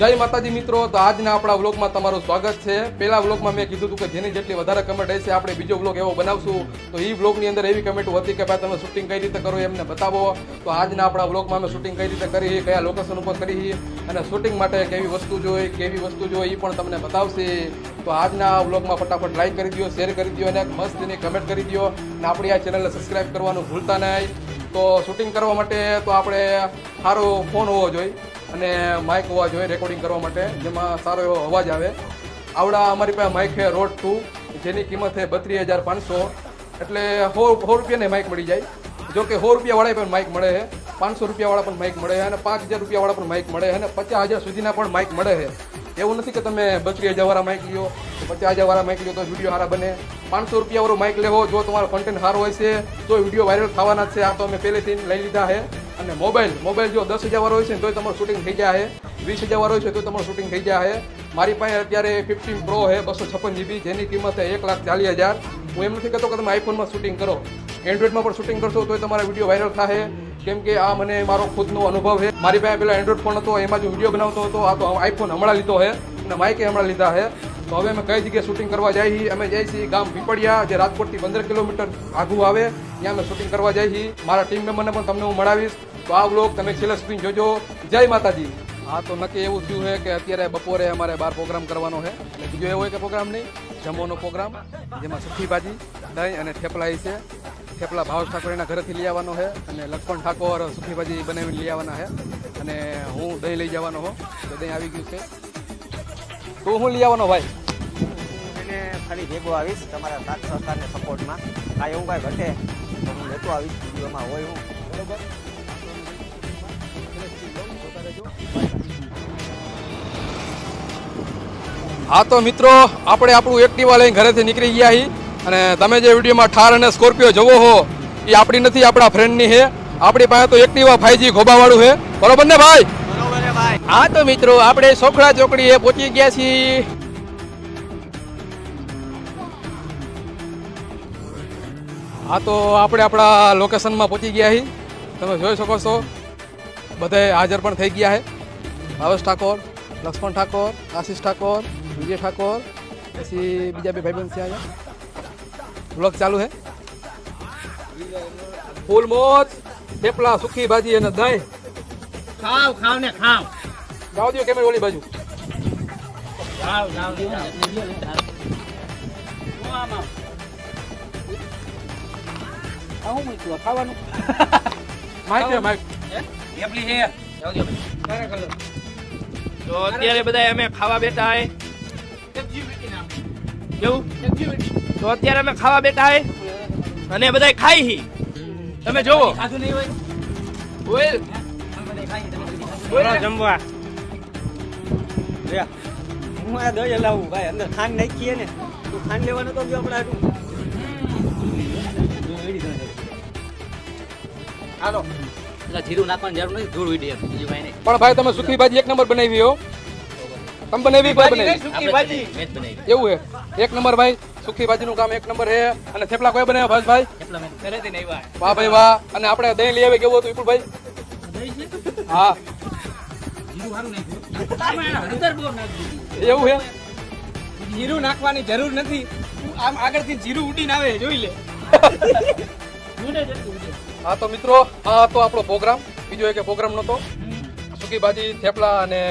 જય માતાજી મિત્રો, તો આજના આપણા વ્લોગમાં તમારું સ્વાગત છે। પહેલા વ્લોગમાં મેં કીધું હતું કે જેની જેટલી વધારે કમેન્ટ હશે આપણે બીજો વ્લોગ એવો બનાવશું। તો એ વ્લોગની અંદર એવી કમેન્ટ હતી કે ભાઈ તમે શૂટિંગ કઈ રીતે કરો એમને બતાવો। તો આજના આપણા વ્લોગમાં અમે શૂટિંગ કઈ રીતે કરી, કયા લોકેશન ઉપર કરી અને શૂટિંગ માટે કેવી વસ્તુ જોઈએ એ પણ તમને બતાવશે। તો આજના વ્લોગમાં ફટાફટ લાઈક કરી દો, શેર કરી દો અને મસ્ત એની કમેન્ટ કરી દો અને આપણી આ ચેનલને સબસ્ક્રાઈબ કરવાનું ભૂલતા નહીં। તો શૂટિંગ કરવા માટે તો આપણે સારો ફોન હોવો જોઈએ અને માઇક હોવા જોઈએ રેકોર્ડિંગ કરવા માટે, જેમાં સારો એવો અવાજ આવે। આવડા અમારી પાસે માઇક છે રોડ 2, જેની કિંમત છે 32,500, એટલે 100 રૂપિયાને માઇક મળી જાય। જો કે 100 રૂપિયાવાળા પણ માઇક મળે છે, 500 રૂપિયાવાળા પણ માઇક મળે છે અને 5,000 રૂપિયાવાળા પણ માઇક મળે છે અને 50,000 સુધીના પણ માઇક મળે છે। એવું નથી કે તમે 32,000 માઇક લ્યો, 50,000 માઇક લ્યો તો વિડીયો સારા બને। 500 રૂપિયાવાળો માઇક લેવો, જો તમારો કન્ટેન્ટ સારો હોય છે તો વિડીયો વાયરલ થવાના છે। આ તો અમે પહેલેથી લઈ લીધા છે। અને મોબાઈલ જો 10,000 વાળો હોય છે તો તમારું શૂટિંગ થઈ જાય છે, 20,000 વાળો હોય છે તો તમારું શૂટિંગ થઈ જાય છે। મારી પાસે અત્યારે 15 પ્રો છે 256 GB, જેની કિંમત છે 1,40,000। હું એમ નથી કહેતો કે તમે આઈફોનમાં શૂટિંગ કરો, એન્ડ્રોઈડમાં પણ શૂટિંગ કરશો તો તમારા વિડીયો વાયરલ થાય, કેમ કે આ મને મારો ખુદનો અનુભવ છે। મારી પાસે પેલા એન્ડ્રોઈડ ફોન હતો, એમાં જો વિડીયો બનાવતો હતો, આ તો આઈફોન હમણાં લીધો છે અને માઇકે હમણાં લીધા છે। તો હવે અમે કઈ જગ્યાએ શૂટિંગ કરવા જઈએ છીએ? અમે જઈએ છીએ ગામ પીપળિયા, જે રાજકોટથી 15 કિલોમીટર આઘું આવે, ત્યાં અમે શૂટિંગ કરવા જઈએ છીએ। મારા ટીમ મેમ્બરને પણ તમને હું મળાવીશ। તો આ વ્લોગ તમે છેલ્લે સુધી જોજો। જય માતાજી। હા, તો નક્કી એવું થયું છે કે અત્યારે બપોરે અમારે બહાર પ્રોગ્રામ કરવાનો છે, એટલે બીજો એવો હોય કે પ્રોગ્રામ નહીં, જમવાનો પ્રોગ્રામ, જેમાં સુખી ભાજી, દહીં અને થેપલા છે। થેપલા ભાવેશ ઠાકોરના ઘરેથી લઈ આવવાનો છે અને લક્ષ્મણ ઠાકોર સુખી ભાજી બનાવીને લઈ આવવાના છે અને હું દહીં લઈ જવાનો હો। તો દહીં આવી ગયું છે। તો હું લઈ આવવાનો ભાઈ? એને ખાલી ભેગો આવીશ તમારા સાથ સહકારને સપોર્ટમાં। કાંઈ એવું કાંઈ ઘટે તો હું લેતો આવીશ, વિડીયોમાં હોય હું, બરોબર? હા, તો મિત્રો આપણે આપણું એક્ટિવા લઈને ઘરેથી નીકળી ગયા છીએ અને તમે જે વિડીયોમાં ઠાર અને સ્કોર્પિયો જોવો હો એ આપણી નથી, આપણા ફ્રેન્ડની છે। આપણી પાસે તો એક્ટિવા 5G ખોબાવાળું છે, બરોબર ને ભાઈ? બરોબર ને ભાઈ? હા, તો મિત્રો આપણે સોખડા ચોકડીએ પહોંચી ગયા છીએ। હા, તો આપણે આપણા લોકેશનમાં પહોંચી ગયા છીએ, તમે જોઈ શકો છો। બધાય હાજર પણ થઈ ગયા છે, ભાવેશ ઠાકોર, લક્ષ્મણ ઠાકોર, આશીષ ઠાકોર, વિજય ઠાકોર, પછી બીજા બે ભાઈબંધ છે અહીંયા। વ્લોગ ચાલુ છે। ફૂલ મોજ, થેપલા, સુખી ભાજી અને દહીં। ખાવ ને ખાવ, જાવ દો કેમેરા ઓલી બાજુ। ખાવાનું માઇક છે, માઇક એપલી છે। તો અત્યારે બધા અમે ખાવા બેઠા હે, કેવું? તો અત્યારે અમે ખાવા બેઠા હે અને બધા ખાઈ હી, તમે જોવો જમવા। હું આ દહીં લાવું ભાઈ, અંદર ખાંડ નાખીએ ને તો ખાંડ લેવાનો તો આપણે હાલો જીરું નાખવાની જરૂર નથી, ધૂળ ઉડી બીજું કઈ નહીં। પણ ભાઈ તમે સુખી ભાજી 1 નંબર બનાવી હો, તમે બનાવી કોઈ બનાવી? સુકી ભાજી મેં જ બનાવી। એવું છે, 1 નંબર ભાઈ, સુખી ભાજીનું કામ 1 નંબર છે। અને થેપલા કોઈ બનાવ્યા ભાઈ? એટલા મેં ઘરેથી નહીં આવ્યા। વાહ ભાઈ વાહ। અને આપણે દહીં લઈ આવે કેવું હતું વિપુલ ભાઈ? હા, એવું છે? જીરું નાખવાની જરૂર નથી, આમ આગળથી જીરું ઉડીને આવે, જોઈ લે। હા, તો મિત્રો આ તો આપણો પ્રોગ્રામ, બીજો એક પ્રોગ્રામ નહોતો। સુકી ભાજી, થેપલા અને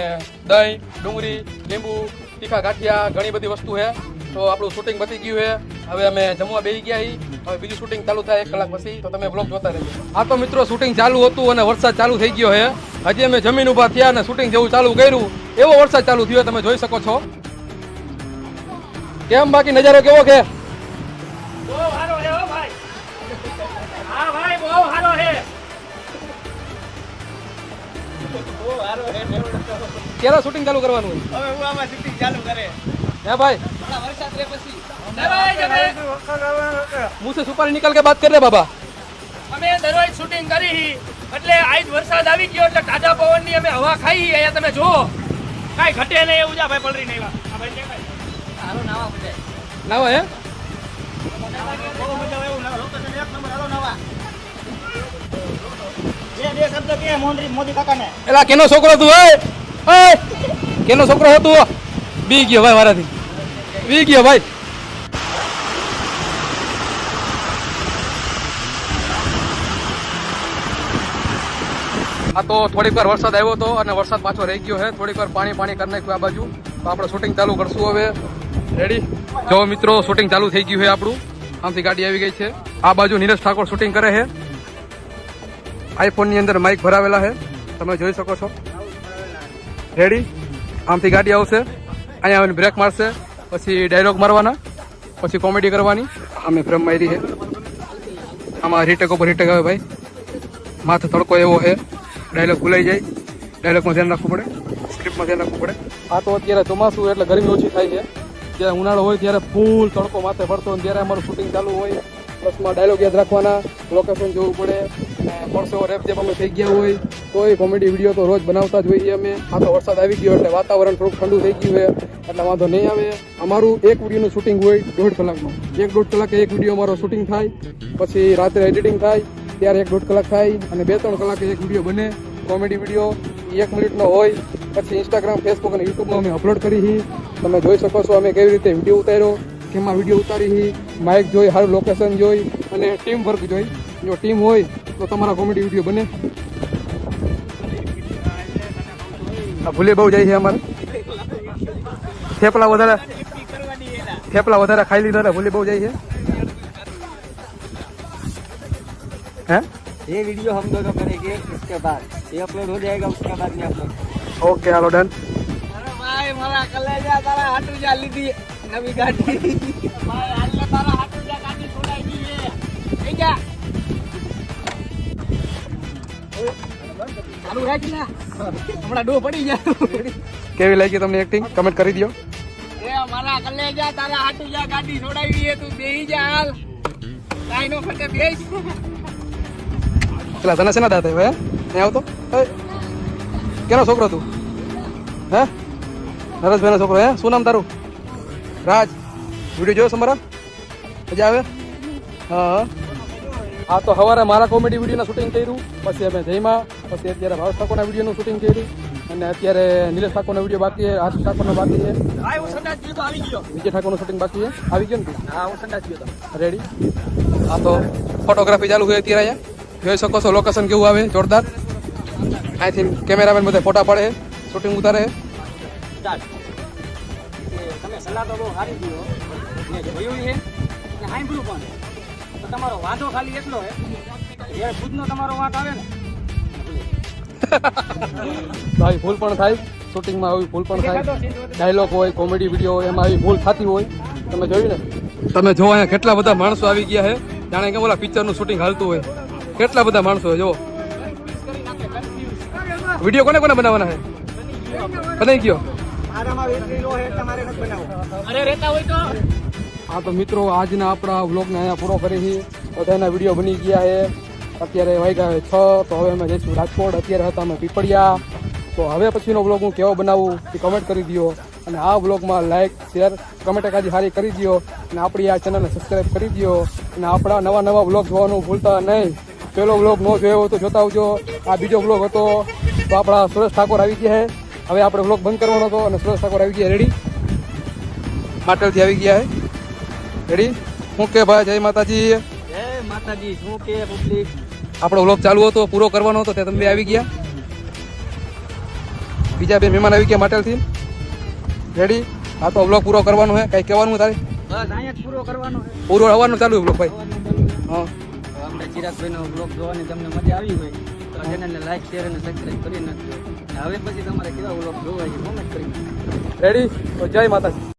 દહીં, ડુંગળી, લીંબુ, તીખા ગાંઠિયા, ઘણી બધી વસ્તુ છે। તો આપણું શૂટિંગ પતી ગયું છે, હવે અમે જમવા બેસી ગયા છીએ। હવે બીજું શૂટિંગ ચાલુ થાય 1 કલાક પછી, તો તમે બ્લોગ જોતા રહેજો। હા, તો મિત્રો શૂટિંગ ચાલુ હતું અને વરસાદ ચાલુ થઈ ગયો છે। હજી અમે જમીન ઊભા થયા અને શૂટિંગ જેવું ચાલુ કર્યું એવો વરસાદ ચાલુ થયો, તમે જોઈ શકો છો। કેમ બાકી નજારો કેવો છે? બહુ સારો છે હો ભાઈ। હા ભાઈ, બહુ સારો છે, બહુ સારો છે। ક્યારે શૂટિંગ ચાલુ કરવાનું હોય? હવે હું આમાં શૂટિંગ ચાલુ કરે હે ભાઈ? વરસાદ રે પછી मुँह से सुपारी निकाल के बात कर रहे बाबा। અમે દરરોજ શૂટિંગ કરી એટલે આજ વરસાદ આવી ગયો એટલે ટાઢા પવનની અમે હવા ખાઈ। અહીંયા તમે જુઓ, કાંઈ ઘટે નહીં એવું। જા ભાઈ પલરી નહીં આ ભાઈ કે ભાઈ હાલો નાવા પડે, નાવા હે? બહુ મજા આવે એવું લોકેશન 1 નંબર। હાલો નાવા। બે શબ્દ કે મોદી કાકાને એલા કેનો છોકરો તું? ઓય ઓય કેનો છોકરો હતો બી ગયો ભાઈ મારાથી બી ગયો ભાઈ આ તો થોડીક વાર વરસાદ આવ્યો હતો અને વરસાદ પાછો રહી ગયો છે થોડીક વાર પાણી કરી નાખ્યું આ બાજુ તો આપણે શૂટિંગ ચાલુ કરશું હવે રેડી જો મિત્રો શૂટિંગ ચાલુ થઈ ગયું છે આપણું આમથી ગાડી આવી ગઈ છે આ બાજુ નીરજ ઠાકોર શૂટિંગ કરે છે આઈફોન ની અંદર માઇક ભરાવેલા છે તમે જોઈ શકો છો રેડી આમથી ગાડી આવશે અહીંયા આવીને બ્રેક મારશે પછી ડાયલોગ મારવાના પછી કોમેડી કરવાની અમે ફ્રેમ મારી છે આમાં રીટેક ઉપર રીટેક આવે ભાઈ માથે તડકો એવો છે ડાયલોગ ભૂલાઈ જાય ડાયલોગમાં ધ્યાન રાખવું પડે સ્ક્રિપ્ટમાં ધ્યાન રાખવું પડે આ તો અત્યારે ચોમાસું એટલે ગરમી ઓછી થાય છે જ્યારે ઉનાળો હોય ત્યારે ફૂલ તડકો માથે પડતો હોય ત્યારે અમારું શૂટિંગ ચાલુ હોય પ્લસમાં ડાયલોગ યાદ રાખવાના લોકેશન જોવું પડે અને પરસેવો રેપ જેમ અમે થઈ ગયા હોય તોય કોમેડી વિડીયો તો રોજ બનાવતા જ હોઈએ અમે આ તો વરસાદ આવી ગયો એટલે વાતાવરણ થોડુંક ઠંડુ થઈ ગયું છે એટલે વાંધો નહીં આવે અમારું એક વિડીયોનું શૂટિંગ હોય 1.5 કલાકનું 1.5 કલાકે એક વિડીયો અમારો શૂટિંગ થાય પછી રાત્રે એડિટિંગ થાય ત્યારે 1.5 કલાક થાય અને 2-3 કલાકે એક વિડીયો બને કોમેડી વિડીયો 1 મિનિટનો હોય પછી ઇન્સ્ટાગ્રામ ફેસબુક અને યુટ્યુબમાં અમે અપલોડ કરી તમે જોઈ શકો છો અમે કેવી રીતે વિડીયો ઉતાર્યો કેમાં વિડીયો ઉતારી માઇક જોઈ સારું લોકેશન જોઈ અને ટીમ વર્ક જોઈ જો ટીમ હોય તો તમારા કોમેડી વિડીયો બને આ ભૂલે બહુ જાય છે અમારે થેપલા વધારે ખાઈ લીધા એટલે ભૂલે બહુ જાય છે हैं ये वीडियो हम दोनों करेंगे इसके बाद ये अपलोड हो जाएगा उसके बाद में अपलोड ओके हेलो डन अरे भाई मारा कलेजा तारा हाटू जा लीधी नवी गाड़ी भाई हाले तारा हाटू जा गाड़ी छोड़ाई दी है ठीक है ચાલુ રાખ ને હમણાં ડો પડી જાય કેવી લાગી તમને એક્ટિંગ કમેન્ટ કરી દો એ મારા કલેજા તારા હાટુ જા ગાડી છોડાવી હે તું બેહી જા હાલ કાઈ નો ફટે બેસ પેલા તને શેના દાંત આવ્યા હે આવતો કેનો છોકરો તું હે નરેશભાઈનો છોકરો હે શું નામ તારું રાજ વિડીયો જોયો તમારા મજા આવે હા હા તો સવારે મારા કોમેડી વિડીયોના શૂટિંગ કર્યું પછી અમે જયમાં પછી અત્યારે ભાવ ઠાકોરના વિડીયોનું શૂટિંગ કર્યું અને અત્યારે નીલેશ ઠાકોરનો વિડીયો બાકી છે આશિષ ઠાકોરનો બાકી છે વિજય ઠાકોરનું શૂટિંગ બાકી છે આવી ગયો ને હા હું સંડાસ ગયો તો રેડી હા તો ફોટોગ્રાફી ચાલુ હોય અત્યારે અહીંયા જોઈ શકો છો લોકેશન કેવું આવે જોરદાર અહીંથી કેમેરામેન બધા ફોટા પડે શૂટિંગ ઉતારે તમે સલાહ તો બહુ સારી દીધો ને જોયું છે ને સાંભળ્યું પણ તો તમારો વાંધો ખાલી એટલો છે જ્યારે ખુદનો તમારો વાંક આવે ને તો આવી ભૂલ પણ થાય શૂટિંગમાં આવી ભૂલ પણ થાય ડાયલોગ હોય કોમેડી વિડીયો હોય એમાં આવી ભૂલ થતી હોય તમે જોયું ને તમે જો અહીંયા કેટલા બધા માણસો આવી ગયા છે જાણે કે ઓલા પિક્ચરનું શૂટિંગ હાલતું હોય કેટલા બધા માણસો જો વિડીયો કોને કોને બનાવવાના છે બનાવી ગયો અરે રહેતા હોય તો હા તો મિત્રો આજના આપણા વ્લોગને અહીંયા પૂરો કરી બધાના વિડીયો બની ગયા છે અત્યારે વાગ્યા 6 તો હવે અમે જઈશું રાજકોટ અત્યારે હતા અમે પીપળિયા તો હવે પછીનો વ્લોગ હું કેવો બનાવું એ કમેન્ટ કરી દો અને આ વ્લોગમાં લાઇક શેર કમેન્ટ એકાદી સારી કરી દો અને આપણી આ ચેનલને સબસ્ક્રાઈબ કરી દો અને આપણા નવા વ્લોગ જોવાનું ભૂલતા નહીં પેલો વ્લોગ ન જોયો હોય તો જોતા આવજો આ બીજો વ્લોગ હતો તો આપણા સુરેશ ઠાકોર આવી ગયા છે હવે આપણે વ્લોગ બંધ કરવાનો હતો અને સુરેશ ઠાકોર આવી ગયા રેડી માટલથી આવી ગયા છે રેડી શું કે ભાઈ જય માતાજી જય માતાજી શું કે પબ્લિક આપણો વ્લોગ ચાલુ હતો પૂરો કરવાનો હતો ત્યાં તમે આવી ગયા બીજા બે મહેમાન આવી ગયા માટલથી રેડી આ તો વ્લોગ પૂરો કરવાનો છે કઈ કહેવાનું તારે બસ અહીંયા જ પૂરો કરવાનો છે પૂરો આવવાનું ચાલુ વ્લોગ ભાઈ હા આપણે ચિરાગભાઈનો બ્લોગ જોવાની તમને મજા આવી હોય તો ચેનલને લાઈક શેર અને સબસ્ક્રાઈબ કરી નાખજો હવે પછી તમારે કેવા બ્લોગ જોવા છે કોમેન્ટ કરી રેડી તો જય માતાજી